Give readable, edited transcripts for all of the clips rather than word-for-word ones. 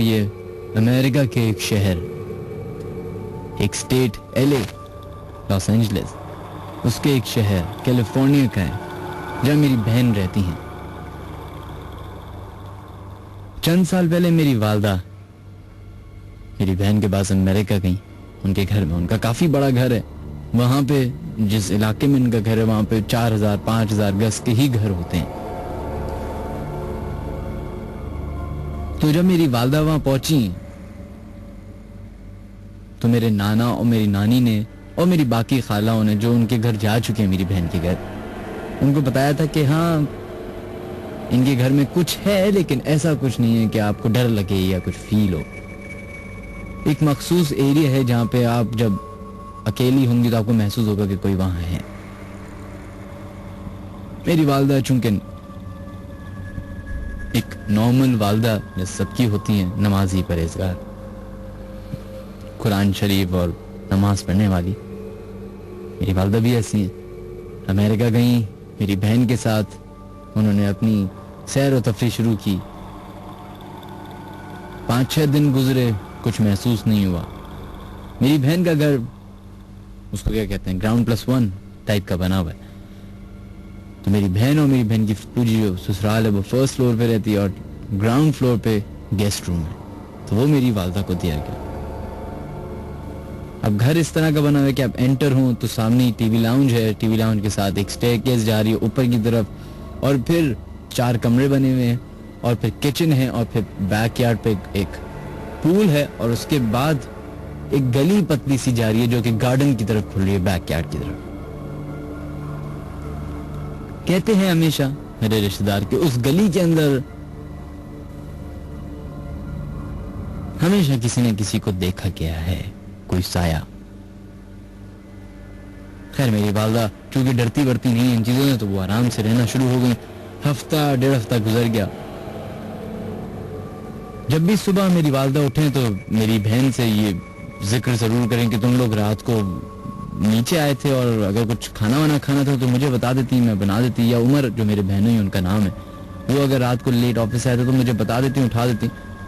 ये अमेरिका के एक शहर, एक स्टेट LA, लॉस एंजलिस, उसके एक शहर कैलिफोर्निया का है जहाँ मेरी बहन रहती हैं। चंद साल पहले मेरी वालदा मेरी बहन के पास अमेरिका गई, उनके घर में। उनका काफी बड़ा घर है वहां पे, जिस इलाके में उनका घर है वहां पे 4000-5000 गज के ही घर होते हैं। तो जब मेरी वालदा वहां पहुंची तो मेरे नाना और मेरी नानी ने और मेरी बाकी खालाओं ने, जो उनके घर जा चुके हैं मेरी बहन के घर, उनको बताया था कि हाँ इनके घर में कुछ है, लेकिन ऐसा कुछ नहीं है कि आपको डर लगे या कुछ फील हो। एक मखसूस एरिया है जहां पे आप जब अकेली होंगी तो आपको महसूस होगा कि कोई वहां है। मेरी वालदा चूंकि एक नॉर्मल वालदा जैसे सबकी होती हैं, नमाजी, परहेजगार, कुरान शरीफ और नमाज पढ़ने वाली, मेरी वालदा भी ऐसी हैं। अमेरिका गई मेरी बहन के साथ, उन्होंने अपनी सैर और तफरीह शुरू की। 5-6 दिन गुजरे, कुछ महसूस नहीं हुआ। मेरी बहन का घर, उसको क्या कहते हैं, ग्राउंड +1 टाइप का बना हुआ है। तो मेरी बहन और मेरी बहन की पूरी जो ससुराल है वो फर्स्ट फ्लोर पे रहती है और ग्राउंड फ्लोर पे गेस्ट रूम है। तो वो मेरी वालदा को दिया गया। अब घर इस तरह का बना हुआ है कि आप एंटर हो तो सामने ही टीवी लाउंज है, टीवी लाउंज के साथ एक स्टेयरकेस जा रही है ऊपर की तरफ, और फिर 4 कमरे बने हुए हैं, और फिर किचन है, और फिर बैकयार्ड पे एक पूल है, और उसके बाद एक गली पतली सी जा रही है जो कि गार्डन की तरफ खुल रही है, बैकयार्ड की तरफ। कहते हैं हमेशा मेरे रिश्तेदार के उस गली के अंदर हमेशा किसी ने किसी को देखा गया है, कोई साया। खैर मेरी वालदा चूंकि डरती वरती नहीं इन चीजों से, तो वो आराम से रहना शुरू हो गई। हफ्ता 1.5 हफ्ता गुजर गया। जब भी सुबह मेरी वालदा उठे तो मेरी बहन से ये जिक्र जरूर करें कि तुम लोग रात को नीचे आए थे, और अगर कुछ खाना वाना खाना था तो मुझे बता देती, मैं बना देती। या उमर, जो मेरे बहनों ही उनका नाम है, वो अगर रात को लेट ऑफिस आए थे तो मुझे बता देती, उठा देती।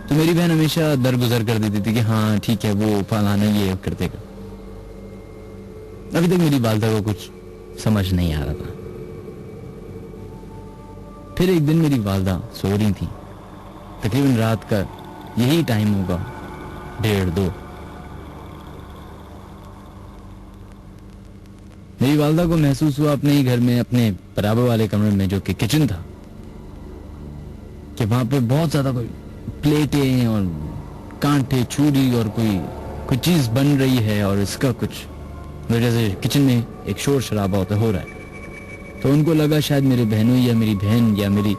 तो मेरी बहन हमेशा दरगुजर कर देती थी कि हाँ ठीक है, वो फलाना ये कर देगा। अभी तक मेरी वालदा को कुछ समझ नहीं आ रहा था। फिर एक दिन मेरी वालदा सो रही थी, तकरीबन रात का यही टाइम होगा, 1:30-2। मेरी वालदा को महसूस हुआ अपने ही घर में, अपने बराबर वाले कमरे में जो कि किचन था, कि वहां पे बहुत ज्यादा कोई प्लेटें और कांटे, छुरी और कोई चीज बन रही है, और इसका कुछ वजह से किचन में एक शोर शराबा होता हो रहा है। तो उनको लगा शायद मेरे बहनों या मेरी बहन या मेरी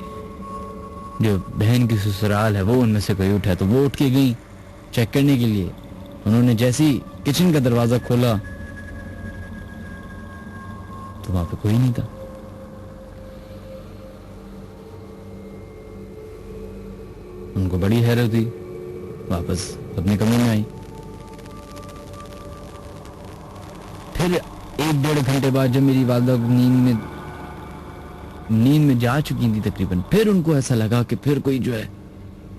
जो बहन की ससुराल है वो उनमें से कोई उठा है। तो वो उठ के गई चेक करने के लिए। उन्होंने जैसे ही किचन का दरवाजा खोला तो वहां पे कोई नहीं था। उनको बड़ी हैरत हुई, वापस अपने कमरे में आई। फिर 1-1.5 घंटे बाद जब मेरी वालदा नींद में जा चुकी थी तकरीबन, फिर उनको ऐसा लगा कि फिर कोई जो है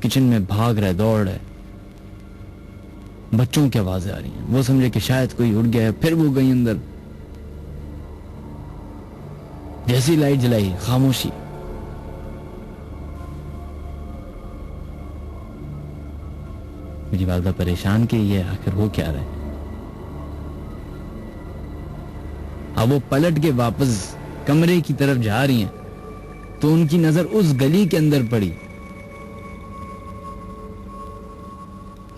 किचन में भाग रहा है, दौड़ रहा है, बच्चों की आवाजें आ रही हैं। वो समझे कि शायद कोई उड़ गया है। फिर वो गई अंदर, जैसी लाइट जलाई खामोशी। मेरी वालदा परेशान कि ये आखिर हो क्या रहा है। अब वो पलट के वापस कमरे की तरफ जा रही हैं तो उनकी नजर उस गली के अंदर पड़ी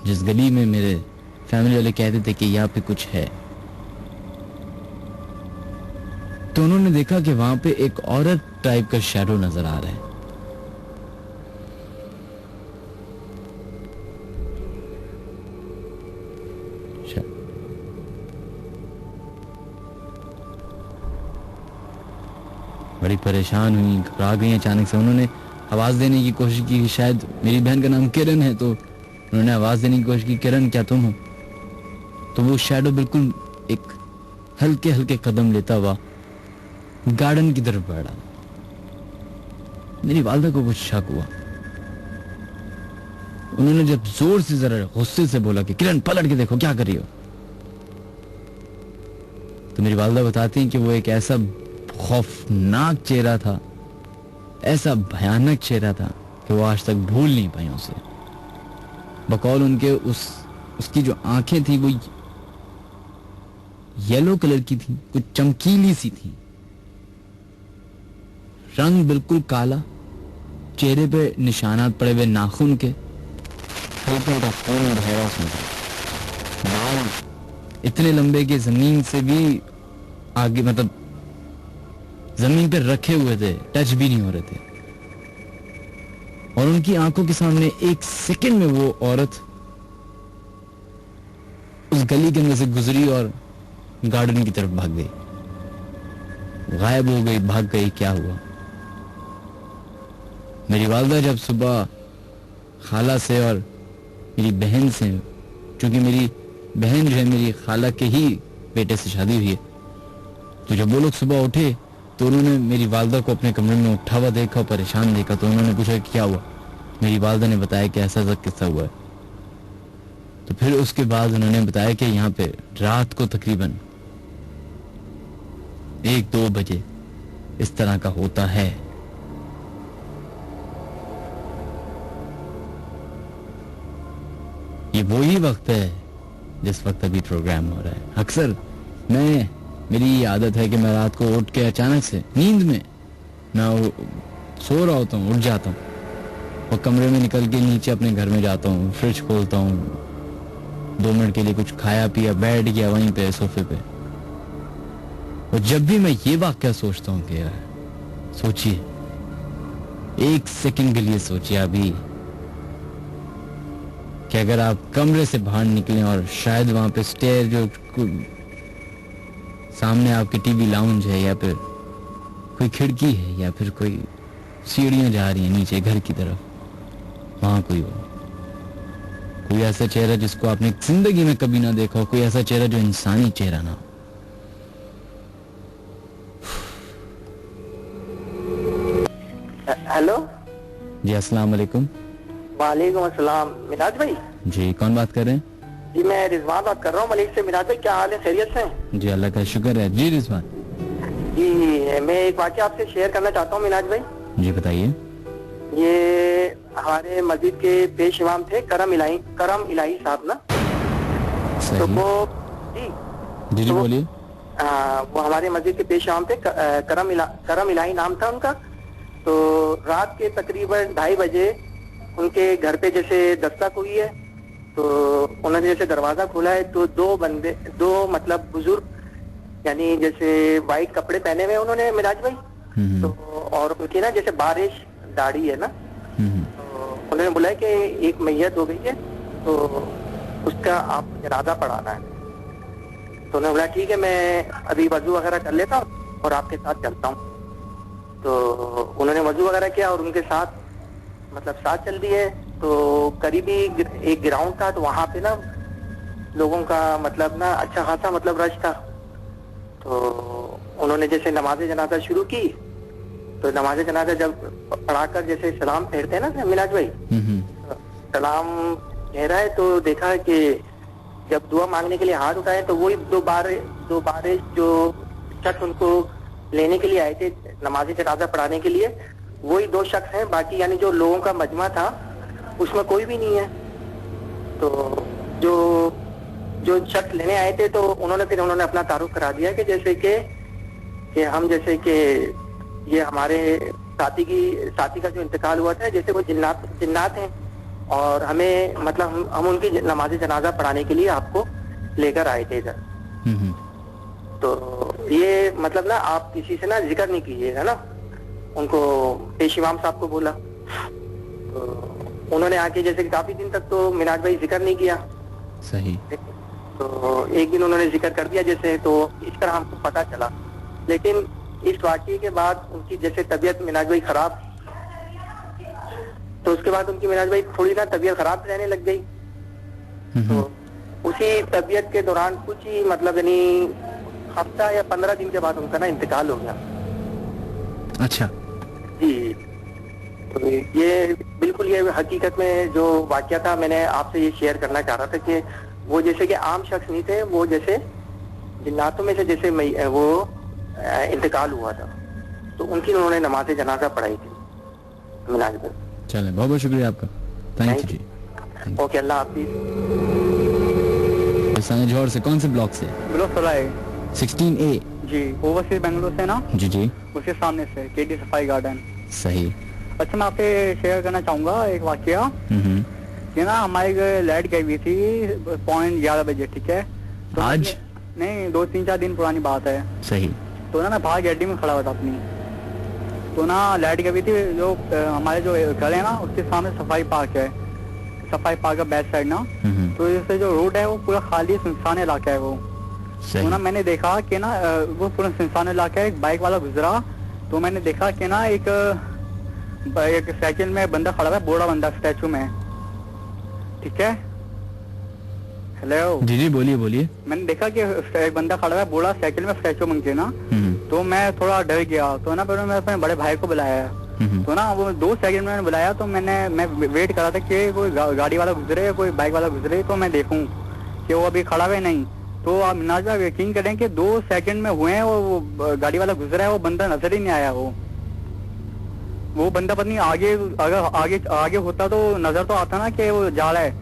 जिस गली में मेरे फैमिली वाले कहते थे कि यहाँ पे कुछ है। तो उन्होंने देखा कि वहां पे एक औरत टाइप का शैडो नजर आ रहा है। बड़ी परेशान हुई, घबरा गई अचानक से। उन्होंने आवाज देने की कोशिश की, शायद मेरी बहन का नाम किरण है, तो उन्होंने आवाज देने की कोशिश की, किरण क्या तुम हो? तो वो शैडो बिल्कुल एक हल्के हल्के कदम लेता हुआ गार्डन की तरफ बढ़ा। मेरी वालदा को कुछ शक हुआ। उन्होंने जब जोर से जरा गुस्से से बोला कि किरण पलट के देखो क्या कर रही हो, तो मेरी वालिदा बताती हैं कि वो एक ऐसा खौफनाक चेहरा था, ऐसा भयानक चेहरा था कि वो आज तक भूल नहीं पाई उसे। बकौल उनके उसकी जो आंखें थी वो येलो कलर की थी, कुछ चमकीली सी थी, रंग बिल्कुल काला, चेहरे पे निशानात पड़े हुए नाखून के, बाल इतने लंबे कि जमीन से भी आगे, मतलब जमीन पे रखे हुए थे, टच भी नहीं हो रहे थे। और उनकी आंखों के सामने एक सेकंड में वो औरत उस गली के अंदर से गुजरी और गार्डन की तरफ भाग गई, गायब हो गई, भाग गई। क्या हुआ? मेरी वालिदा जब सुबह खाला से और मेरी बहन से, क्योंकि मेरी बहन जो है मेरी खाला के ही बेटे से शादी हुई है, तो जब वो लोग सुबह उठे तो उन्होंने मेरी वालिदा को अपने कमरे में उठा हुआ देखा, परेशान देखा, तो उन्होंने पूछा कि क्या हुआ। मेरी वालिदा ने बताया कि ऐसा किस्सा हुआ है। तो फिर उसके बाद उन्होंने बताया कि यहाँ पे रात को तकरीबन 1-2 बजे इस तरह का होता है। ये वही वक्त है जिस वक्त अभी प्रोग्राम हो रहा है। अक्सर मेरी आदत है कि मैं रात को उठ के अचानक से नींद में मैं सो रहा होता हूँ, उठ जाता हूँ और कमरे में निकल के नीचे अपने घर में जाता हूँ, फ्रिज खोलता हूँ, 2 मिनट के लिए कुछ खाया पिया, बैठ गया वहीं पे सोफे पे। और जब भी मैं ये वाकया सोचता हूँ कि यार सोचिए, 1 सेकंड के लिए सोचिए अभी कि अगर आप कमरे से बाहर निकलें और शायद वहां पे स्टेयर जो सामने आपके टीवी लाउंज है, या फिर कोई खिड़की है, या फिर कोई सीढ़ियां जा रही हैं नीचे घर की तरफ, वहां कोई हो, कोई ऐसा चेहरा जिसको आपने जिंदगी में कभी ना देखा हो, कोई ऐसा चेहरा जो इंसानी चेहरा ना हो। हेलो जी, अस्सलाम वालेकुम। वालेकुम अस्सलाम। मिनाज भाई जी, कौन बात कर रहे हैं? जी, मैं रिजवान बात कर रहा हूँ मलिक से। मिनाज भाई क्या हाल है, खैरियत से हैं? जी, अल्लाह का शुक्र है। जी रिजवान जी, मैं एक वाकया आपसे शेयर करना चाहता हूँ मिनाज भाई। जी बताइए। ये हमारे मस्जिद के पेश इमाम थे करम इलाही साहब ना, सही। तो वो जी जी बोलिए। वो हमारे मस्जिद के पेश इमाम थे, करम इलाही नाम था उनका। तो रात के तकरीबन 2:30 बजे उनके घर पे जैसे दस्तक हुई है, तो उन्होंने जैसे दरवाजा खोला है तो 2 मतलब बुजुर्ग, यानी जैसे वाइट कपड़े पहने हुए उन्होंने मिराज भाई, तो और उनकी ना जैसे बारिश दाढ़ी है ना, तो उन्होंने बोला कि एक मैयत हो गई है तो उसका आप जनाजा पढ़ाना है। तो उन्होंने बोला ठीक है, मैं अभी वजू वगैरह कर लेता हूँ और आपके साथ चलता हूँ। तो उन्होंने वजू वगैरह किया और उनके साथ मतलब साथ चल दिए। तो करीबी एक ग्राउंड था, तो वहां पे ना लोगों का मतलब ना अच्छा खासा मतलब रश था। तो उन्होंने जैसे नमाज जनाजा शुरू की, तो नमाज जनाजा जब पढ़ाकर जैसे सलाम फेरते हैं ना मिनाज भाई, सलाम कह रहा है तो देखा कि जब दुआ मांगने के लिए हाथ उठाए तो वही दो बार जो शख्स उनको लेने के लिए आए थे नमाज जनाजा पढ़ाने के लिए, वही 2 शख्स हैं। बाकी यानी जो लोगों का मजमा था उसमें कोई भी नहीं है। तो जो शख्स लेने आए थे तो उन्होंने अपना तारुफ करा दिया कि जैसे कि हम जैसे कि ये हमारे साथी का जो इंतकाल हुआ था, जैसे वो जिन्नात हैं और हमें मतलब हम उनकी नमाज जनाजा पढ़ाने के लिए आपको लेकर आए थे इधर। तो ये मतलब ना आप किसी से ना जिक्र नहीं कीजिएगा ना, उनको पेश इमाम साहब को बोला। तो उन्होंने आके जैसे काफी दिन तक तो मिनाज भाई जिक्र नहीं किया। सही। तो एक दिन उन्होंने जिक्र कर दिया जैसे, तो इस तरह हमको पता चला। लेकिन इस वाकये के बाद उनकी जैसे तबीयत मिनाज भाई खराब, तो उसके बाद उनकी मिनाज भाई थोड़ी ना तबीयत खराब रहने लग गई। तो उसी तबीयत के दौरान कुछ ही मतलब यानी हफ्ता या 15 दिन के बाद उनका ना इंतकाल हो गया। अच्छा जी। तो ये बिल्कुल ये हकीकत में जो वाकया था, मैंने आपसे ये शेयर करना चाह रहा था कि वो जैसे कि आम शख्स नहीं थे, वो जैसे जिन्नातों में से जैसे वो इंतकाल हुआ था, तो उनकी उन्होंने नमाज जनाजा पढ़ाई थी मिनाज पर। चलें, बहुत बहुत शुक्रिया आपका, थैंक यू जी। ओके, अल्लाह हाफिज। जौहर से कौन से ब्लॉक से? ब्लॉक 16A जी, ओवरसीज बेंगलुरु से ना जी जी, उसके सामने से केडी सफाई गार्डन। सही। अच्छा, मैं आपसे शेयर करना चाहूंगा एक वाकया कि ना हमारी लाइट गई हुई थी 11:30 बजे, ठीक है? तो आज नहीं, 2-3-4 दिन पुरानी बात है। सही। तो ना मैं बाहर गैडी में खड़ा हुआ था अपनी, तो ना लाइट गई हुई थी, जो हमारे जो घर है ना उसके सामने सफाई पार्क है, सफाई पार्क का बैक साइड ना, तो इससे जो रोड है वो पूरा खाली सुनसान इलाका है वो। तो ना मैंने देखा कि ना वो पूरा सुनसान इलाका है, एक बाइक वाला गुजरा, तो मैंने देखा कि ना एक साइकिल में बंदा खड़ा है, बूढ़ा बंदा स्टैचू में, ठीक है? हेलो जी जी, बोलिए बोलिए। मैंने देखा कि एक बंदा खड़ा है बूढ़ा साइकिल में स्टैचू मंगे ना, तो मैं थोड़ा डर गया। तो ना फिर मैं अपने बड़े भाई को बुलाया, तो ना वो 2 सेकंड में बुलाया, तो मैं वेट कर रहा था कि कोई गाड़ी वाला गुजरे या कोई बाइक वाला गुजरे, तो मैं देखूं कि वो अभी खड़ा है नहीं। तो आप नाजा यकीन करें कि 2 सेकंड में हुए हैं, वो गाड़ी वाला गुजरा है, वो बंदा नजर ही नहीं आया। वो बंदा पता नहीं अगर आगे होता तो नजर तो आता ना कि वो जा रहा है,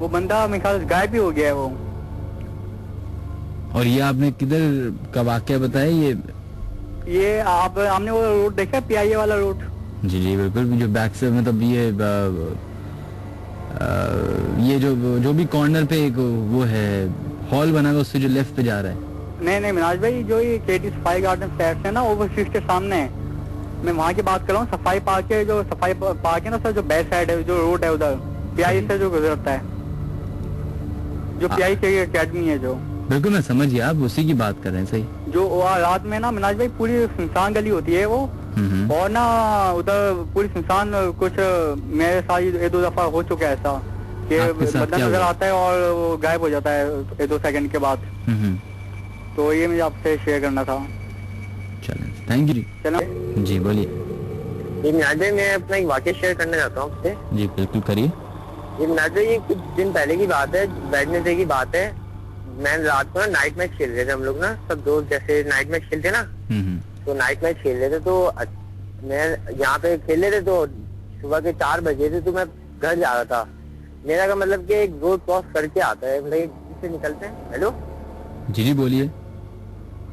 वो बंदा मेरे ख्याल गायब भी हो गया है वो। और ये आपने किधर का वाकया बताया? ये आपने वो रोड देखा, PIA वाला रोड? जी जी बिल्कुल, जो बैक से मतलब ये जो भी कॉर्नर पे एक वो है हॉल बना हुआ, उससे जो लेफ्ट पे जा रहा है। नहीं मिनाज भाई, जो ये केडी सफाई गार्डन साइड से ना ओवरसीज के सामने है, मैं वहाँ की बात कर रहा हूँ। सफाई पार्क है, जो सफाई पार्क है ना सर, जो बैक साइड है, जो रोड है उधर PIA से जो गुजरता है, जो PIA की अकेडमी है जो। बिल्कुल मैं समझ गया, आप उसी की बात कर रहे हैं। सही। जो रात में ना मिनाज भाई पूरी सुनसान गली होती है वो, और ना उधर पूरी सुनसान, कुछ मेरे साथ 1-2 दफा हो चुका है ऐसा कि बंदा नजर आता है और वो गायब हो जाता है 1-2 सेकंड के बाद। तो ये मुझे आपसे शेयर करना था। चलो, थैंक यू जी। चलो जी, बोलिए। ये मिनाज भाई, मैं अपना एक वाकया शेयर करना चाहता हूँ आपसे। जी बिल्कुल करिए। ये मिनाज भाई, ये कुछ दिन पहले की बात है, वेडनेसडे की बात है। मैं रात को ना नाइट मैच खेल रहे थे हम लोग ना, सब दोस्त जैसे नाइट मैच खेलते ना, तो नाइट मैच खेल रहे थे। तो मैं यहाँ पे खेल रहे थे, तो सुबह के 4 बजे थे, तो मैं घर जा रहा था। मेरा का मतलब कि एक रोड क्रॉस करके आता है, मतलब इससे निकलते हैं। हेलो जी जी, बोलिए।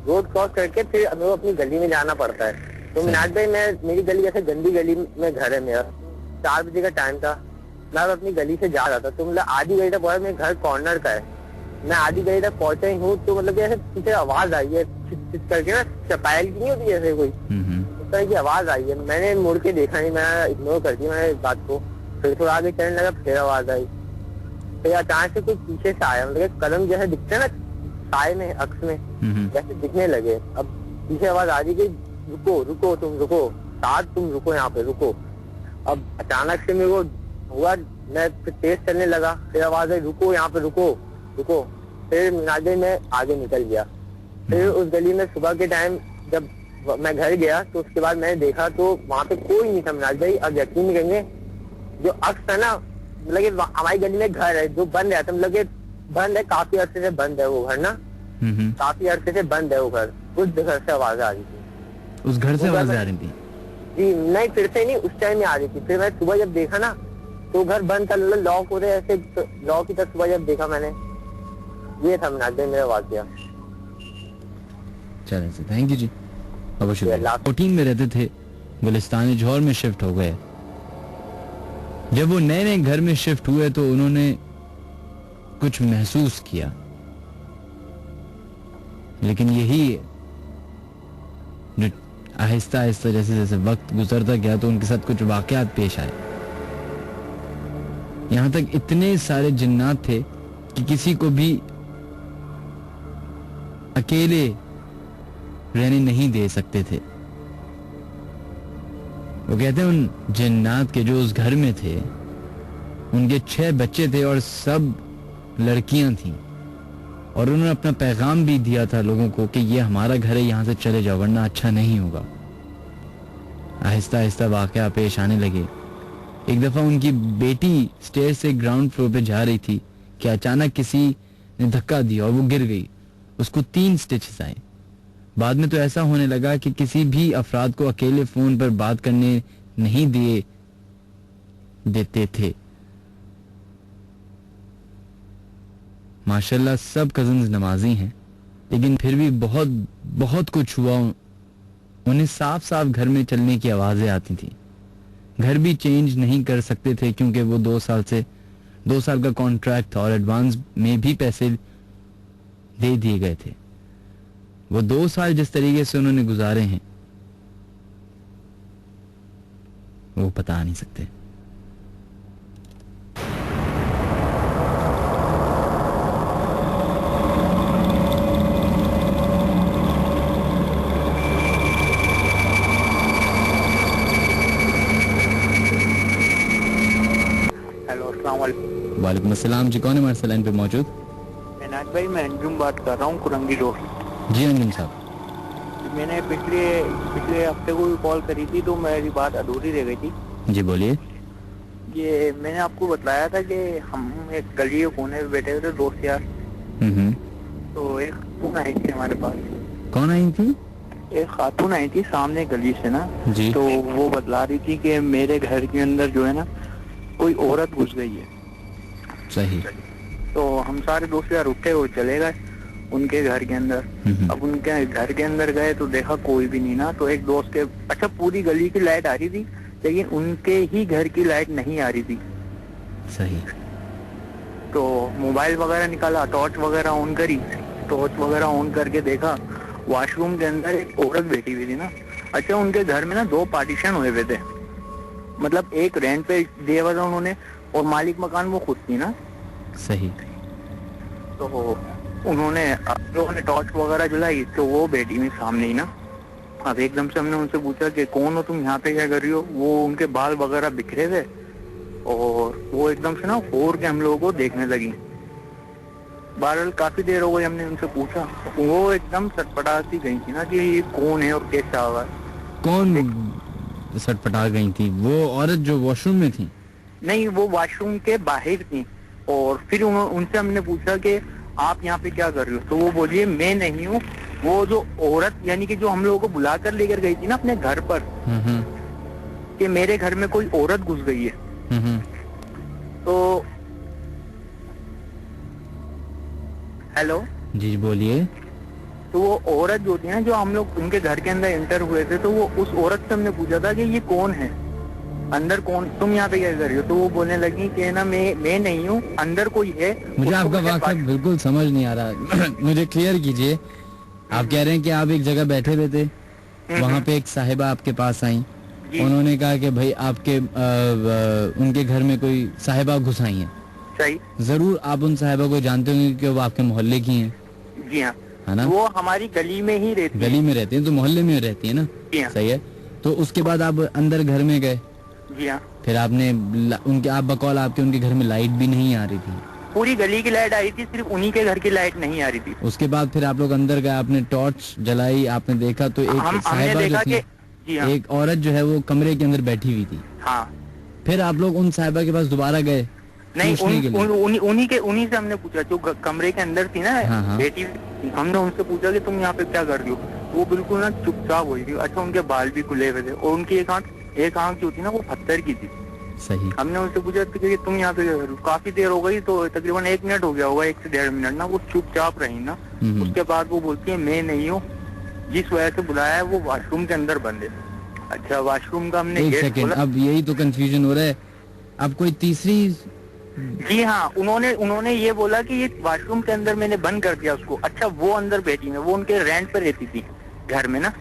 रोड क्रॉस करके फिर हमें अपनी गली में जाना पड़ता है। तो मिनाज भाई, मेरी गली जैसे गंदी गली में घर है मेरा, 4 बजे का टाइम था, मैं अपनी गली से जा रहा था। तो मतलब आधी गली तक पहुंचा, मेरे घर कॉर्नर का है, मैं आधी गली तक पहुंचा ही हूँ, तो मतलब ऐसे पीछे आवाज आई है चिट करके ना, चपायल की नहीं होती जैसे कोई, उस तरह की आवाज आई है। मैंने मुड़ के देखा नहीं, मैं इग्नोर कर दिया मैंने इस बात को। फिर थोड़ा आगे चलने लगा, फिर आवाज आई, फिर अचानक से कोई पीछे से आया, मतलब कदम जैसे दिखते हैं ना साए में, अक्स में, जैसे दिखने लगे। अब पीछे आवाज आ रही कि रुको रुको, तुम रुको, साथ तुम रुको, यहाँ पे रुको। अब अचानक से मेरे को हुआ, मैं तेज चलने लगा, फिर आवाज आई रुको, यहाँ पे रुको रुको। फिर मिनाज में आगे निकल गया। फिर उस गली में सुबह के टाइम जब मैं घर गया, तो उसके बाद मैंने देखा तो वहाँ पे कोई नहीं था मिनाज भाई। अब यकीन नहीं करेंगे, जो अक्स है ना, मतलब हमारी गली में घर है जो बंद है, मतलब बंद है, काफी अरसे से बंद है वो घर ना, काफी अरसे से बंद है वो घर। उस घर से आवाज आ रही थी, उस घर से आवाज आ रही थी? जी नहीं, फिर से नहीं, उस टाइम में आ रही थी। फिर मैं सुबह जब देखा ना, तो घर बंद था, लॉक हो रहे ऐसे, लॉक की तरफ सुबह जब देखा मैंने, ये था मिनाज मेरा वाकया। चलें, थैंक यू जी, अब शुक्रिया। 14 में रहते थे, गुलिस्तान जौहर में शिफ्ट हो गए। जब वो नए नए घर में शिफ्ट हुए तो उन्होंने कुछ महसूस किया, लेकिन यही जो आहिस्ता आहिस्ता जैसे जैसे वक्त गुजरता गया तो उनके साथ कुछ वाकयात पेश आए। यहां तक इतने सारे जिन्नात थे कि किसी को भी अकेले रहने नहीं दे सकते थे। वो कहते हैं उन जिन्नात के जो उस घर में थे, उनके 6 बच्चे थे और सब लड़कियां थीं, और उन्होंने अपना पैगाम भी दिया था लोगों को कि ये हमारा घर है, यहां से चले जाओ वरना अच्छा नहीं होगा। आहिस्ता आहिस्ता वाकया पेश आने लगे एक दफा उनकी बेटी स्टेयर से ग्राउंड फ्लोर पे जा रही थी कि अचानक किसी ने धक्का दिया और वो गिर गई। उसको 3 स्टिचेस आए। बाद में तो ऐसा होने लगा कि किसी भी अफराद को अकेले फोन पर बात करने नहीं देते थे। माशाल्लाह सब कजिन्स नमाजी हैं, लेकिन फिर भी बहुत बहुत कुछ हुआ। उन्हें साफ साफ घर में चलने की आवाजें आती थी। घर भी चेंज नहीं कर सकते थे क्योंकि वो 2 साल का कॉन्ट्रैक्ट था और एडवांस में भी पैसे दे दिए गए थे। वो 2 साल जिस तरीके से उन्होंने गुजारे हैं वो बता नहीं सकते। वालेकुम अस्सलाम जी, कौन है हमारे लाइन पे मौजूद? नाज भाई, मैं अंजुम बात कर रहा हूँ कुरंगी रोड। जी अंजुम साहब, मैंने पिछले हफ्ते को भी कॉल करी थी तो मेरी बात अधूरी रह गई थी। जी बोलिए। ये मैंने आपको बताया था कि हम एक गली के कोने पे बैठे थे दोस्त यार। तो एक खातून आई थी हमारे पास। कौन आई थी? एक खातून आई थी सामने गली से ना जी। तो वो बतला रही थी कि मेरे घर के अंदर जो है ना कोई औरत घुस गई है। सही। तो हम सारे दोस्त यार उठे और चले गए उनके घर के अंदर। अब उनके घर के अंदर गए तो देखा कोई भी नहीं ना। तो एक दोस्त के, अच्छा पूरी गली की लाइट आ रही थी लेकिन उनके ही घर की लाइट नहीं आ रही थी। सही। तो मोबाइल वगैरह निकाला, टॉर्च वगैरह ऑन करी, टॉर्च वगैरह ऑन करके देखा वॉशरूम के अंदर एक औरत बैठी हुई थी ना। अच्छा उनके घर में ना 2 पार्टीशन हुए हुए थे, मतलब एक रेंट पे दिया हुआ था उन्होंने और मालिक मकान वो खुद थी ना। सही। तो उन्होंने टॉर्च वगैरह जलाई तो वो बैठी हुई सामने ही ना। अब एकदम से हमने उनसे पूछा कि कौन हो तुम, यहाँ पे क्या कर रही हो? वो उनके बाल वगैरह बिखरे थे और वो एकदम से ना और के हम लोगों को देखने लगी। बहरहाल काफी देर हो गई, हमने उनसे पूछा, वो एकदम सटपटाती गई थी ना कि ये कौन है और कैसा हुआ। कौन सटपटा गई थी? वो औरत जो वॉशरूम में थी? नहीं, वो वॉशरूम के बाहर थी। और फिर उनसे हमने पूछा कि आप यहाँ पे क्या कर रहे हो? तो वो बोलिए मैं नहीं हूँ, वो जो औरत यानी कि जो हम लोगों को बुलाकर लेकर गई थी ना अपने घर पर, कि मेरे घर में कोई औरत घुस गई है। तो हेलो जी बोलिए। तो वो औरत जो थी ना, जो हम लोग उनके घर के अंदर एंटर हुए थे, तो वो उस औरत से हमने पूछा था कि ये कौन है, अंदर कौन, तुम यहाँ पे क्या कर रही हो? तो वो बोलने लगी कि ना मैं नहीं हूँ, अंदर कोई है। मुझे आपका वाक़या बिल्कुल समझ नहीं आ रहा मुझे क्लियर कीजिए। आप कह रहे हैं कि आप एक जगह बैठे हुए थे, वहाँ पे एक साहिबा आपके पास आई, उन्होंने कहा कि भाई आपके उनके घर में कोई साहिबा घुस आई है। सही। जरूर आप उन साहिबा को जानते होंगे कि वो आपके मोहल्ले की हैं। जी हाँ, है ना? वो हमारी गली में ही रहती है। गली में रहती है तो मोहल्ले में रहती है ना? सही है। तो उसके बाद आप अंदर घर में गए। जी हाँ। फिर आपने उनके, आप बकौल आपके उनके घर में लाइट भी नहीं आ रही थी? पूरी गली की लाइट आ रही थी, सिर्फ उन्हीं के घर की लाइट नहीं आ रही थी। उसके बाद फिर आप लोग अंदर गए, आपने टॉर्च जलाई, आपने देखा तो एक साहिबा जो थी, एक औरत जो है वो कमरे के अंदर बैठी हुई थी। हाँ। फिर आप लोग उन साहिबा के पास दोबारा गए? नहीं, उन्हीं से हमने पूछा जो कमरे के अंदर थी ना। हाँ। बेटी, हमने उनसे पूछा कि तुम यहाँ पे क्या कर रही हो? वो बिल्कुल ना चुपचाप हुई थी। अच्छा उनके बाल भी खुले हुए थे और उनकी एक आंख जो थी ना वो पत्थर की थी। सही। हमने उनसे पूछा कि तुम यहाँ पे क्या कर रही हो? काफी देर हो गई, तो तकरीबन 1 मिनट हो गया होगा, 1 से 1.5 मिनट ना। वो चुपचाप रही ना। उसके बाद वो बोलती है मैं नहीं हूँ, जिस वजह से बुलाया है वो वॉशरूम के अंदर बंद है। अच्छा वॉशरूम का हमने गेट खोला। अब यही तो कंफ्यूजन हो रहा है। अब कोई तीसरी? जी हाँ, उन्होंने ये बोला कि ये वॉशरूम के अंदर मैंने बंद कर दिया उसको। अच्छा वो अंदर बैठी है, वो उनके रेंट पे रहती थी घर में ना,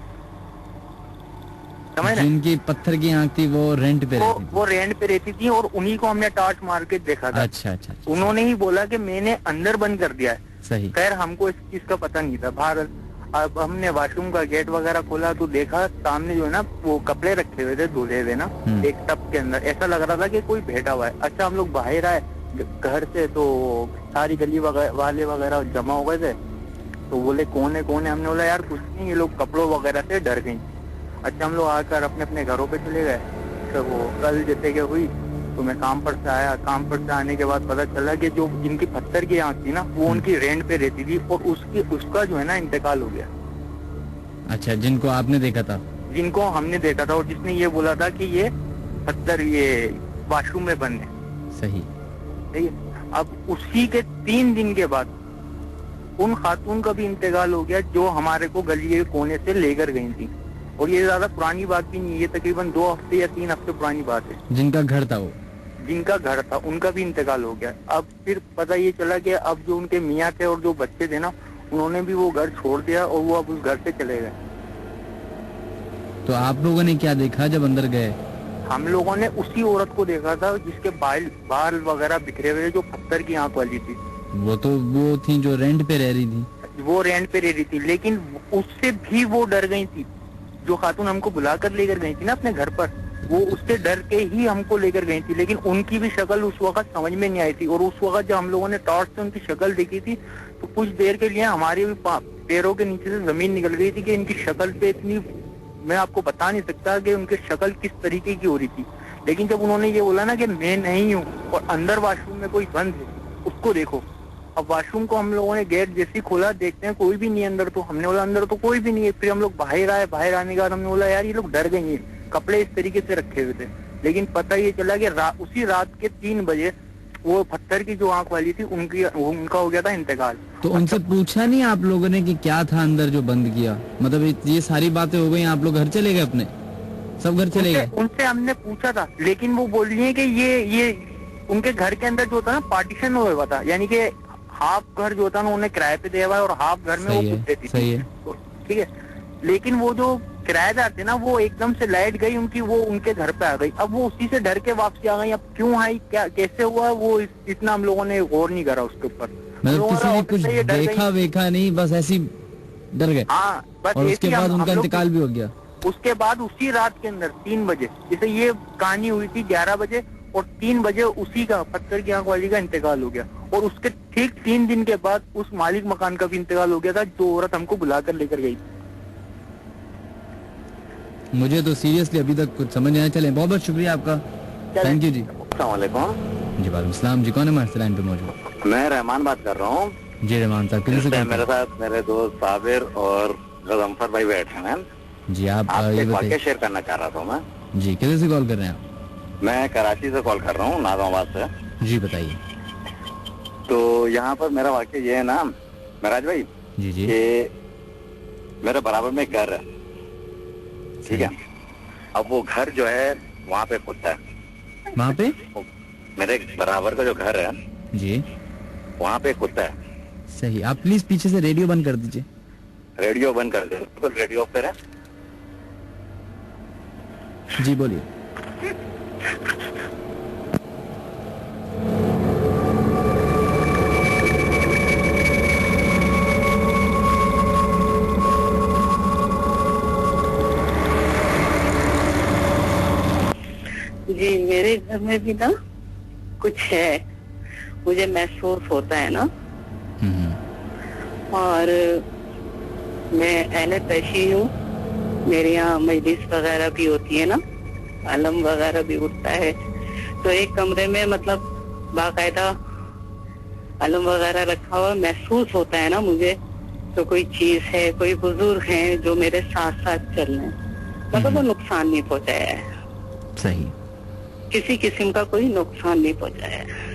समझ रहे? जिनकी पत्थर की आंख थी वो रेंट पे रहती थी? वो रेंट पे रहती थी और उन्हीं को हमने टॉर्च मार के देखा था। अच्छा। उन्होंने ही बोला कि मैंने अंदर बंद कर दिया है। सही। खैर हमको इस चीज का पता नहीं था। बाहर अब हमने वॉशरूम का गेट वगैरह खोला तो देखा सामने जो है ना वो कपड़े रखे हुए थे धुले हुए ना, एक टब के अंदर। ऐसा लग रहा था कि कोई बैठा हुआ है। अच्छा हम लोग बाहर आए घर से तो सारी गली वाले वगैरह जमा हो गए थे। तो बोले कौन है? हमने बोला यार कुछ नहीं, ये लोग कपड़ों वगैरह से डर गई। अच्छा हम लोग आकर अपने अपने घरों पे चले गए। तो वो कल जैसे कि हुई तो मैं काम पर से आया, काम पर से आने के बाद पता चला कि जो जिनकी पत्थर की आंख थी ना वो उनकी रेंट पे रहती थी और उसका जो है ना इंतकाल हो गया। अच्छा, जिनको आपने देखा था? जिनको हमने देखा था और जिसने ये बोला था कि ये पत्थर ये वॉशरूम में बंद है। सही। ठीक है, अब उसी के 3 दिन के बाद उन खातून का भी इंतकाल हो गया जो हमारे को गली के कोने से लेकर गई थी। और ये ज्यादा पुरानी बात भी नहीं है, ये तकरीबन 2 हफ्ते या 3 हफ्ते पुरानी बात है। जिनका घर था वो? जिनका घर था उनका भी इंतकाल हो गया। अब फिर पता ये चला कि अब जो उनके मियाँ थे और जो बच्चे थे ना उन्होंने भी वो घर छोड़ दिया और वो अब उस घर से चले गए। तो आप लोगों ने क्या देखा जब अंदर गए? हम लोगों ने उसी औरत को देखा था जिसके बाल वगैरह बिखरे हुए, जो पत्थर की आंख वाली थी। वो तो वो थी जो रेंट पे रह रही थी। वो रेंट पे रह रही थी, लेकिन उससे भी वो डर गई थी। जो खातून हमको बुलाकर लेकर गई थी ना अपने घर पर, वो उससे डर के ही हमको लेकर गई थी। लेकिन उनकी भी शक्ल उस वक्त समझ में नहीं आई थी। और उस वक्त जब हम लोगों ने टॉर्च से उनकी शक्ल देखी थी तो कुछ देर के लिए हमारे भी पैरों के नीचे से जमीन निकल गई थी कि इनकी शक्ल पे इतनी, मैं आपको बता नहीं सकता कि उनकी शक्ल किस तरीके की हो रही थी। लेकिन जब उन्होंने ये बोला ना कि मैं नहीं हूँ और अंदर वॉशरूम में कोई बंद है, उसको देखो। अब वॉशरूम को हम लोगों ने गेट जैसे खोला, देखते हैं कोई भी नहीं अंदर। तो हमने बोला अंदर तो कोई भी नहीं है। फिर हम लोग बाहर आए, बाहर आने के बाद हमने बोला यार ये लोग डर गई हैं, कपड़े इस तरीके से रखे हुए थे। लेकिन पता ये चला कि उसी रात के 3 बजे वो पत्थर की जो आंख वाली थी उनका हो गया था इंतकाल। तो उनसे पूछा नहीं आप लोगों ने कि क्या था अंदर जो बंद किया? मतलब ये सारी बातें हो गई, आप लोग घर चले गए अपने, सब घर चले गए? उनसे हमने पूछा था, लेकिन वो बोल रही है कि ये उनके घर के अंदर जो था ना पार्टीशन हुआ था, यानी कि हाफ घर जो था ना उन्हें किराए पे दिया हुआ है और हाफ घर में वो खुद रहती थी। सही है। ठीक है, लेकिन वो जो किराएदार थे ना वो एकदम से लाइट गई उनकी, वो उनके घर पे आ गई। अब वो उसी से डर के वापसी आ गई। अब क्यों आई, क्या कैसे हुआ, वो इतना हम लोगों ने गौर नहीं करा उसके ऊपर। मतलब किसी ने कुछ देखा वेखा नहीं, बस ऐसी डर गए? हाँ, बस। और उसके बाद उनका इंतकाल भी हो गया? उसके बाद उसी रात के अंदर 3 बजे, जैसे ये कहानी हुई थी 11 बजे और 3 बजे उसी का पत्थर की आंख वाली का इंतकाल हो गया। और उसके ठीक 3 दिन के बाद उस मालिक मकान का भी इंतकाल हो गया था जो औरत हमको बुलाकर लेकर गई। मुझे तो सीरियसली अभी तक कुछ समझ नहीं आया। चले, बहुत बहुत शुक्रिया आपका, थैंक यू जी। अस्सलाम वालेकुम। जी वालेकुम सलाम जी। कौन है हमारे लाइन पे मौजूद? मैं रहमान बात कर रहा हूँ जी। रहमान साहब, किसी से? मेरे साथ मेरे दोस्त साबिर और गजम्फर भाई बैठे हैं जी। आप ये बताइए। वाकया शेयर करना चाह रहा था मैं। जी, किधर से कॉल कर रहे हैं आप? मैं कराची से कॉल कर रहा हूँ, नाज़ामाबाद से। जी बताइए। तो यहाँ पर मेरा वाकया ये है ना महराज भाई जी जी, कि मेरे बराबर में घर है, ठीक है। अब वो घर जो है वहाँ पे कुत्ता है। वहाँ पे? मेरे बराबर का जो घर है जी, वहाँ पे कुत्ता है। सही। आप प्लीज पीछे से रेडियो बंद कर दीजिए। रेडियो बंद कर दे, तो रेडियो ऑफ करें। जी बोलिए। जी, मेरे घर में भी ना कुछ है, मुझे महसूस होता है ना। और मैं अहले पेशी हूँ, मेरे यहाँ मजलिस वगैरह भी होती है ना, आलम वगैरह भी उठता है। तो एक कमरे में मतलब बाकायदा आलम वगैरह रखा हुआ महसूस होता है ना मुझे, तो कोई चीज है, कोई बुजुर्ग हैं जो मेरे साथ साथ चल रहे हैं, मतलब वो नुकसान नहीं पहुंचाया है। सही। किसी किस्म का कोई नुकसान नहीं पहुंचाया है।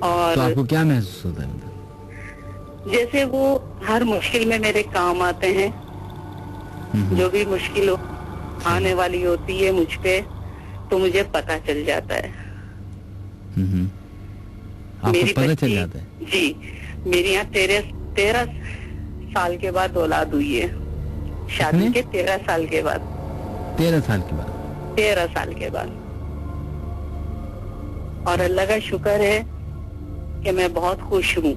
और तो आपको क्या महसूस होता है? मतलब जैसे वो हर मुश्किल में मेरे काम आते हैं, जो भी मुश्किल आने वाली होती है मुझ पे, तो मुझे पता चल जाता है। आपको पता चल जाता है? जी, मेरे यहाँ 13 साल के बाद औलाद हुई है, शादी के 13 साल के बाद। 13 साल के बाद? 13 साल के बाद। और अल्लाह का शुक्र है कि मैं बहुत खुश हूँ,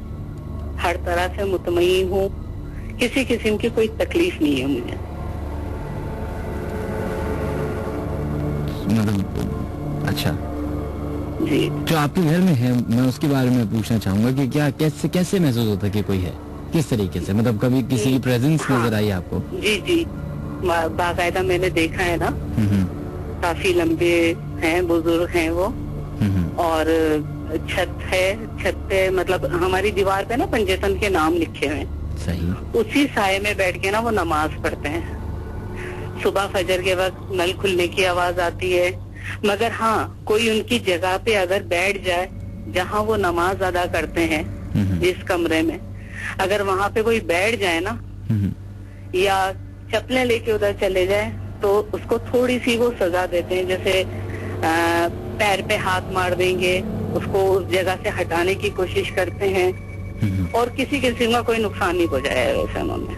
हर तरह से मुतमईन हूँ, किसी किस्म की कोई तकलीफ नहीं है मुझे। मतलब अच्छा जी, जो आपके घर में है, मैं उसके बारे में पूछना चाहूंगा कि क्या कैसे महसूस होता है कि कोई है, किस तरीके से? मतलब कभी किसी की प्रेजेंस नजर आई आपको? जी जी, बाकायदा मैंने देखा है ना। काफी लंबे हैं, बुजुर्ग हैं वो। और छत है, छत पे मतलब हमारी दीवार पे ना पंजेतन के नाम लिखे हुए हैं। सही। उसी साये में बैठ के ना वो नमाज पढ़ते हैं। सुबह फजर के वक्त नल खुलने की आवाज आती है, मगर हाँ कोई उनकी जगह पे अगर बैठ जाए जहाँ वो नमाज अदा करते हैं, जिस कमरे में अगर वहाँ पे कोई बैठ जाए ना या चप्पलें लेके उधर चले जाए तो उसको थोड़ी सी वो सजा देते हैं, जैसे पैर पे हाथ मार देंगे, उसको उस जगह से हटाने की कोशिश करते हैं और किसी किस्म का कोई नुकसान नहीं पहुंचाया वैसे उन्होंने,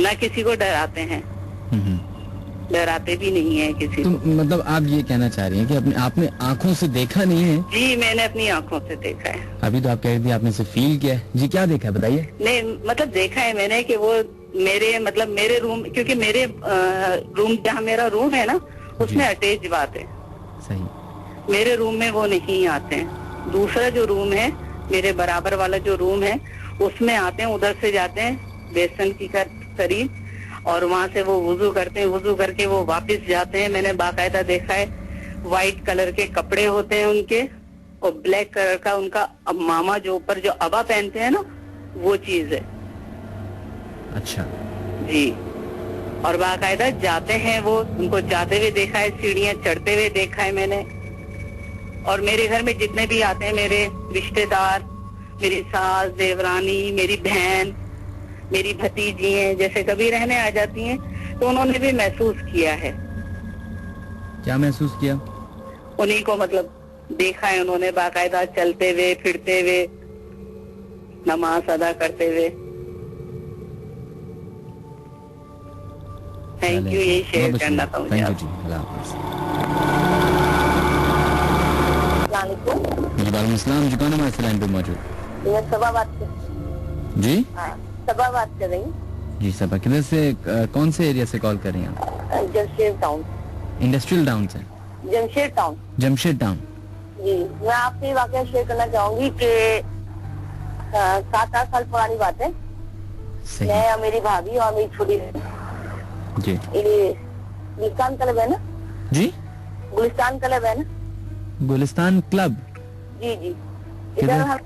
ना किसी को डराते हैं, डराते भी नहीं है किसी तो को। मतलब आप ये कहना चाह रही हैं कि आपने आंखों से देखा नहीं है? जी मैंने अपनी आंखों से देखा है। अभी तो आप कह रही थी आपने सिर्फ फील किया है। जी क्या देखा है बताइए? नहीं मतलब देखा है मैंने कि वो मेरे रूम, क्योंकि मेरे रूम जहाँ मेरा रूम है ना उसमें अटैच बात है। सही। मेरे रूम में वो नहीं आते हैं। दूसरा जो रूम है, मेरे बराबर वाला जो रूम है उसमें आते हैं, उधर से जाते हैं बेसन की करीब और वहाँ से वो वुजू करते हैं, वुजू करके वो वापस जाते हैं। मैंने बाकायदा देखा है, व्हाइट कलर के कपड़े होते हैं उनके और ब्लैक कलर का उनका मामा जो ऊपर जो अबा पहनते हैं ना वो चीज है। अच्छा जी। और बाकायदा जाते हैं वो, उनको जाते हुए देखा है, सीढ़ियाँ चढ़ते हुए देखा है मैंने। और मेरे घर में जितने भी आते हैं मेरे रिश्तेदार, मेरी सास, देवरानी, मेरी बहन, मेरी भतीजी हैं, जैसे कभी रहने आ जाती हैं तो उन्होंने भी महसूस किया है। क्या महसूस किया? उन्हीं को मतलब देखा है उन्होंने बाकायदा चलते हुए, फिरते हुए, नमाज अदा करते हुए। थैंक यू, यही शेयर करना था मुझे। थैंक यू जी, अल्लाह हाफ़िज़। वालेकुम अस्सलाम जी, कौन हमारे लाइन पे मौजूद? ये सबा बात कर जी? सबा बात कर रही हूँ जी। सबा किधर से, कौन से एरिया से कॉल कर रही हैं आप? जमशेद टाउन। इंडस्ट्रियल टाउन से? जमशेद टाउन। जमशेद टाउन। जी, मैं आपसे वाकया शेयर करना चाहूंगी कि 7-8 साल पुरानी बात है। सही। मैं और मेरी भाभी और मेरी छोटी जी। ये गुलिस्तान क्लब है ना? जी गुलिस्तान क्लब है ना? गुलिस्तान क्लब? जी जी, इधर हम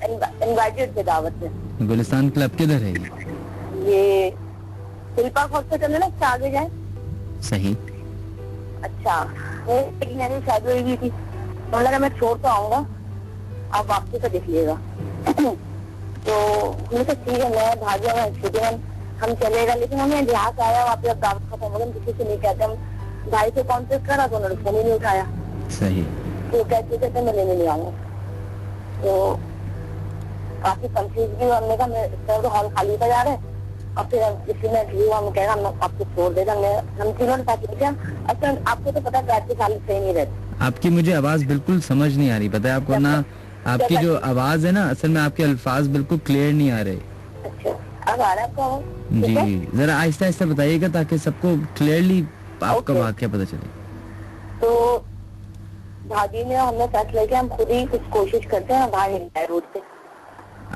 इनवाइटेड थे दावत में। गुलिस्तान क्लब किधर है ये हिलपार्क हॉस्पिटल है ना, उससे आगे जाए। सही। अच्छा, मेरी शादी हुई थी तो लगा मैं छोड़ तो आऊंगा, आप वापसी का देख लीजिएगा। तो मुझे तो ठीक है, मैं भाग्य में छोटी हम चलेगा, लेकिन हमें यहाँ से आया, वहाँ पे अब दावत खत्म हो गया, किसी से नहीं कहते। हम भाई से कॉन्टेक्ट करा तो उन्होंने फोन ही नहीं उठाया। सही। तो कहते मैं लेने नहीं आऊंगा, तो काफी कंफ्यूज भी। हमने कहा मैं तो हॉल खाली होता जा रहा है और फिर किसी ने हम कह हम आपको छोड़ देगा। हम तीनों ने साथ किया। अच्छा, आपको तो पता है प्रैक्टिस हालत सही नहीं रहती। आपकी मुझे आवाज बिल्कुल समझ नहीं आ रही, पता है आपको ना? आपकी जो आवाज है ना, असल में आपके अल्फाज बिल्कुल क्लियर नहीं आ रहे। अच्छा, अब आ रहा है आपको आवाज? जी, जरा आहिस्ता आहिस्ता बताइएगा ताकि सबको क्लियरली आपका वाक्य पता चले। तो भाभी ने हमने फैसला किया हम खुद ही कुछ कोशिश करते हैं बाहर निकले रोड से।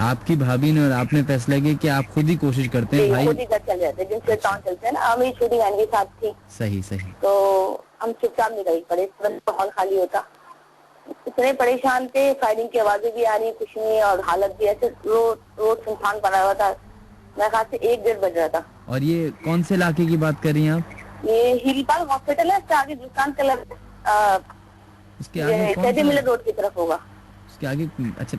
आपकी भाभी ने और आपने फैसला किया कि आप खुद ही कोशिश करते हैं भाई? खुद ही घर चल जाते हैं, जिनसे टाउन चलते हैं ना। मेरी छोटी बहन के साथ थी। सही सही। तो हम चुपचाप निकल पड़े, तुरंत हॉल खाली होता। इतने परेशान थे, फायरिंग की आवाजें भी आ रही, कुछ नहीं, और हालत भी ऐसे, रोड सुनसान पड़ा हुआ था। मेरे ख्याल से 1-1:30 बज रहा था। और ये कौन से इलाके की बात कर रही हैं आप? ये हिलपाल हॉस्पिटल है, इसके आगे गुलिस्तान क्लब, उसके आगे मिलर रोड की तरफ होगा। उसके आगे? अच्छा,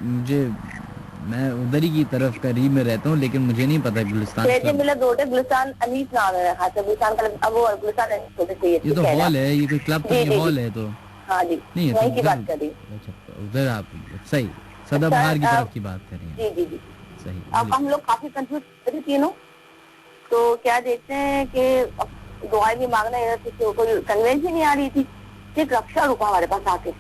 मैं उधर ही की तरफ करीब में रहता हूँ, लेकिन मुझे नहीं पता गुलिस्तान मिलर रोड है। गुलिस्तान अनीस नाम है, गुलिस्तान क्लब। अब वो गुलिस्तान छोटे से ये तो हॉल है, ये कोई क्लब का हॉल है तो? हाँ जी, नहीं वहीं की बात कर रही। अच्छा, उधर आप सही सदाबहार की तरफ की बात कर रही हैं? जी जी जी, सही। अब हम लोग काफी कंफ्यूज थे तीनों। तो क्या देखते हैं कि दुआएं भी मांगना, कोई कन्वेंस ही नहीं आ रही थी। एक रक्षा रुका हमारे पास आके।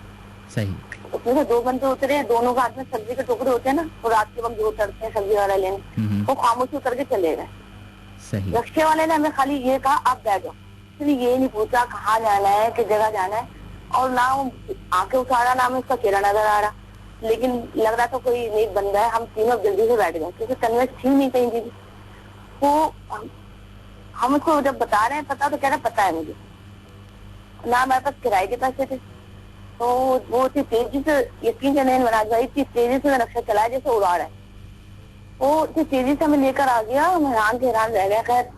सही। उसमें से 2 बंदे उतरे, दोनों के हाथ में सब्जी के टुकड़े होते हैं ना, वो रात के वक्त जो उतरते हैं सब्जी वाला लेने, वो खामोशी उतर के चले गए। सही। रक्षे वाले ने हमें खाली ये कहा आप बैठ जाओ, फिर ये नहीं पूछा कहाँ जाना है, किस जगह जाना है, और ना वो आके उठा रहा, ना हमें उसका चेहरा नजर आ रहा। लेकिन लग रहा था कोई नेक बंदा है। हम तीनों जल्दी से बैठ गए, क्योंकि कन्वेंस थी नहीं कहीं भी। वो हम उसको जब बता रहे हैं पता, तो कह रहा पता है मुझे ना, हमारे पास किराए के पैसे थे। तो वो इतनी तेजी से, यकीन से नहीं मनाज भाई, इतनी तेजी से नक्शा चलाया जैसे उड़ा रहा है। वो इतनी तेजी से हमें लेकर आ गया, हम हैरान रह गया। खैर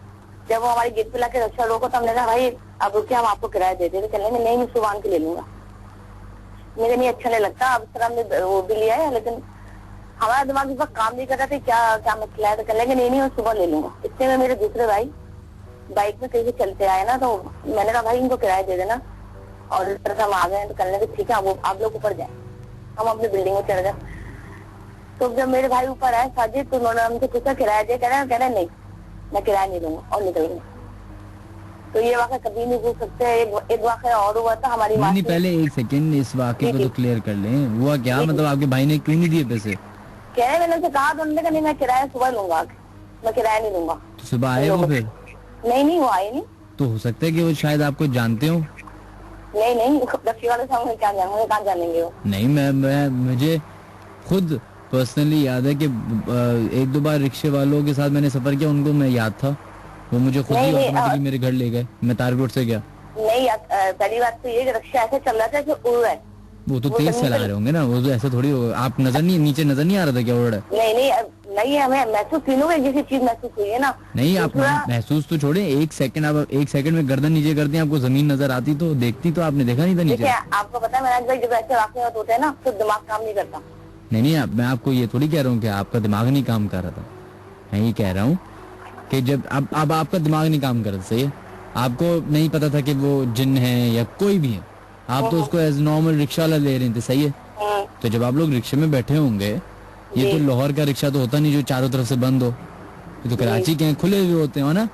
जब वो हमारी गेट पे लाके रक्षा रोको तो हमने कहा भाई अब रुके, हम आपको किराया दे देते। चलेंगे नहीं, मैं सुबह के ले लूंगा, मुझे नहीं अच्छा नहीं लगता। अब सर हमने वो भी लिया है, लेकिन हमारा दिमाग इस वक्त काम नहीं कर रहा था क्या क्या मसला है। तो चलेंगे नहीं मैं सुबह ले लूंगा। इतने में मेरे दूसरे भाई बाइक में कहीं से चलते आए ना, तो मैंने कहा भाई इनको किराया दे देना, और इस तरह से हम आ गए। तो कहने लगे ठीक है आप लोग ऊपर जाए। हम अपनी बिल्डिंग में चढ़ गए। तो जब मेरे भाई ऊपर आए साजिद, तो उन्होंने हमसे पूछा किराया दे, कह रहे नहीं मैं किराया नहीं दूंगा, और निकल गए। तो ये वाक़या कभी नहीं भूल सकते। एक वाक़या और हुआ था हमारी नहीं, पहले एक सेकंड इस वाक़े को तो क्लियर कर लें। हुआ क्या, मतलब आपके भाई ने क्यों नहीं दिए पैसे? कह रहे मैंने उनसे कहा, तो उन्होंने कहा नहीं मैं किराया सुबह लूंगा, मैं किराया नहीं दूंगा। तो सुबह आए वो फिर? नहीं वो आए नहीं। तो हो सकता है कि वो शायद आपको जानते हो। नहीं रक्षी वाले से क्या जानेंगे, कहाँ जानेंगे वो। नहीं मैं मुझे खुद पर्सनली याद है कि एक दो बार रिक्शे वालों के साथ मैंने सफर किया, उनको मैं याद था, वो मुझे खुद ही ऑटोमेटिकली मेरे घर ले गए। मैं तारक रोड से गया। नहीं पहली बात तो ये रिक्शा ऐसे चल रहा था कि उड़ रहा है। वो तो तेज चला रहे होंगे ना, वो तो ऐसा थोड़ी होगा। आप नीचे नजर नहीं आ रहा था क्या उड़ रहा है? नहीं हमें महसूस तीनों में जैसी चीज महसूस हुई है ना। नहीं आप महसूस तो छोड़े, एक सेकंड में गर्दन नीचे करती हैं, आपको जमीन नजर आती तो देखती, तो आपने देखा नहीं था नीचे? आपको पता है महाराज भाई, जब ऐसे वाक़े होते हैं ना तो दिमाग काम नहीं करता। नहीं मैं आपको ये थोड़ी कह रहा हूँ कि आपका दिमाग नहीं काम कर रहा था। मैं ये कह रहा हूँ कि जब अब आपका दिमाग नहीं काम कर रहा, सही है, आपको नहीं पता था कि वो जिन है या कोई भी है, आप तो उसको एज नॉर्मल रिक्शा वाला ले रहे थे, सही है। तो जब आप लोग रिक्शे में बैठे होंगे, ये तो लाहौर का रिक्शा तो होता नहीं जो चारों तरफ से बंद हो, ये तो कराची के खुले हुए होते हैं ना।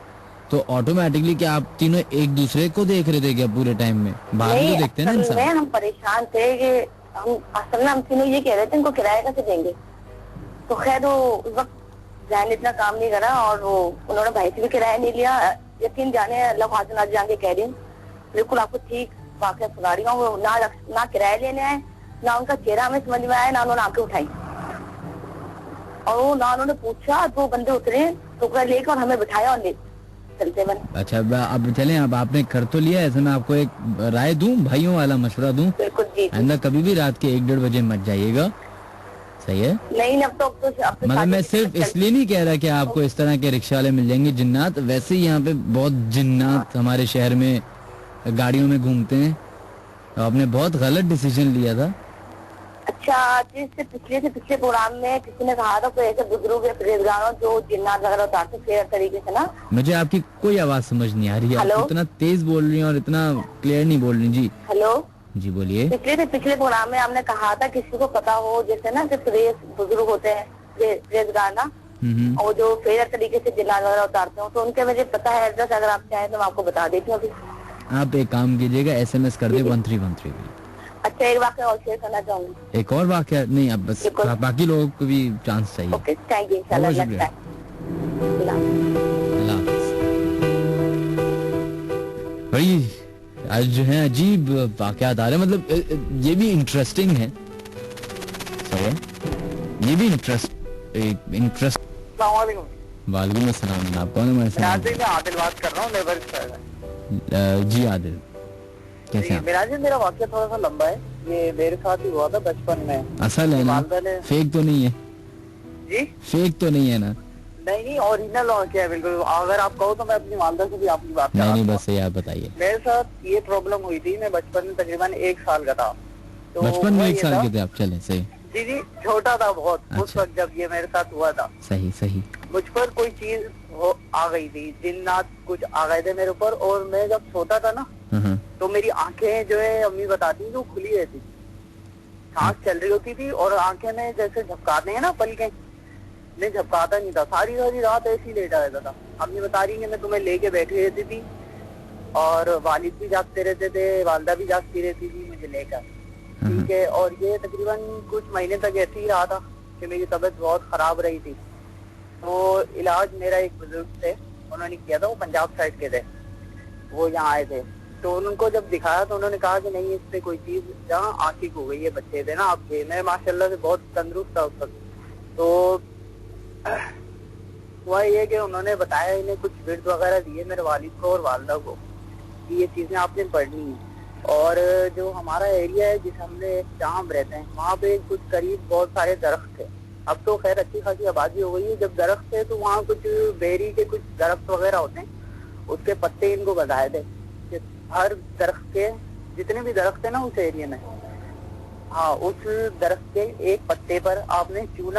तो ऑटोमेटिकली क्या आप तीनों एक दूसरे को देख रहे थे क्या पूरे टाइम में? बाहर तो देखते हैं ना इंसान। हम परेशान थे कि हम असल में हम तीनों ये कह रहे थे इनको किराया कैसे देंगे। तो खैर वो उस वक्त जहन इतना काम नहीं करा, और वो उन्होंने भाई से भी किराया नहीं लिया। यकीन जाने अल्लाह को जाके कह रही हूँ, बिल्कुल आपको ठीक वाक़या सुना रही हूँ। वो ना किराया लेने आए, ना उनका चेहरा हमें समझ में आया, ना उन्होंने आंखें उठाई, और वो ना उन्होंने पूछा। तो बंदे उतरे टुकड़ा लेकर हमें बिठाया और ले चलते बने। अच्छा अब चलें, अब आपने कर तो लिया। ऐसे मैं आपको एक राय दूं, भाइयों वाला मशवरा दूं, बिल्कुल जी, आइंदा कभी भी रात के 1-1:30 बजे मत जाइएगा, सही है? नहीं अब तो मतलब मैं सिर्फ इसलिए नहीं कह रहा कि आपको इस तरह के रिक्शा वाले मिल जाएंगे जिन्नात, वैसे ही यहाँ पे बहुत जिन्नात हमारे शहर में गाड़ियों में घूमते हैं। तो आपने बहुत गलत डिसीजन लिया था। अच्छा, से पिछले प्रोग्राम में किसी ने कहा था कोई ऐसे बुजुर्ग या परहेजगारों जो जिन्नात वगैरह उतारते फेयर तरीके से ना। मुझे आपकी कोई आवाज समझ नहीं आ रही है, आप इतना तेज बोल रही हैं और इतना क्लियर नहीं बोल रही। जी हेलो जी बोलिए। पिछले प्रोग्राम में हमने कहा था किसी को पता हो, जैसे ना बुजुर्ग होते हैं परहेजगार ना, और जो फेयर तरीके से जिन्नात वगैरह उतारते हो, तो उनके मुझे पता है एड्रेस, अगर आप चाहें तो मैं आपको बता देती हूँ। आप एक काम कीजिएगा, SMS कर दे 1313। अच्छा, एक वाक़या और शेयर करना चाहूंगी। एक और वाक़या? नहीं, अब बस बाकी लोगों को भी चांस चाहिए। Okay, thank you. इंशाल्लाह नेक्स्ट टाइम। भाई आज जो है अजीब वाक़यात आ रहे हैं, मतलब ये भी इंटरेस्टिंग है, सही है, ये भी इंटरेस्ट। वालेकुम अस्सलाम। आप कौन है? मैं आदिल बात कर रहा हूँ, लेबर से। जी आदिल, कैसे हैं? मेरा वाक़या थोड़ा सा लंबा है, ये मेरे साथ ही हुआ था बचपन में। असल है ना, फेक तो नहीं है? जी फेक तो नहीं है ना? नहीं ओरिजिनल वाक़या है बिल्कुल। अगर आप कहो तो मैं अपनी वालदा से भी आपकी बात नहीं बस ये आप बताइए। मेरे साथ ये प्रॉब्लम हुई थी, मैं बचपन में तकरीबन 1 साल का था। तो बचपन में 1 साल के थे आप? चले, सही। जी छोटा था बहुत। अच्छा। उस वक्त जब ये मेरे साथ हुआ था, सही मुझ पर कोई चीज आ गई थी, जिन्नात कुछ आ गए थे मेरे ऊपर। और मैं जब सोता था ना, तो मेरी आंखें जो है अम्मी बताती थी वो खुली रहती थी, सांस चल रही होती थी, और आंखें में जैसे झपकाते हैं ना पलकें, मैं झपकाता नहीं था। सारी रात ऐसे ही लेटा रहता था। अम्मी बता रही है मैं तुम्हें लेके बैठी रहती थी, और वालिद भी जागते रहते थे, वालदा भी जागती रहती थी मुझे लेकर, ठीक है। और ये तकरीबन कुछ महीने तक ऐसे ही रहा था कि मेरी तबीयत बहुत खराब रही थी। तो इलाज मेरा एक बुजुर्ग थे, उन्होंने किया था, वो पंजाब साइड के थे, वो यहाँ आए थे। तो उनको जब दिखाया तो उन्होंने कहा कि नहीं, इससे कोई चीज जहाँ आशिक हो गई है। बच्चे थे ना आपके, मैं माशाल्लाह से बहुत तंदुरुस्त था उस वक्त। तो हुआ ये कि उन्होंने बताया, इन्हें कुछ विर्द वगैरह दिए मेरे वालिद को और वालदा को कि ये चीजें आपने पढ़नी है। और जो हमारा एरिया है जिस हमने जहाँ हम रहते हैं वहाँ पे कुछ करीब बहुत सारे दरख्त थे। अब तो खैर अच्छी खासी आबादी हो गई है। जब दरख्त थे तो वहाँ कुछ बेरी के कुछ दरख्त वगैरह होते हैं, उसके पत्ते इनको बताए थे कि हर दरख्त के जितने भी दरख्त है ना उस एरिया में, हाँ, उस दरख्त के एक पत्ते पर आपने चूना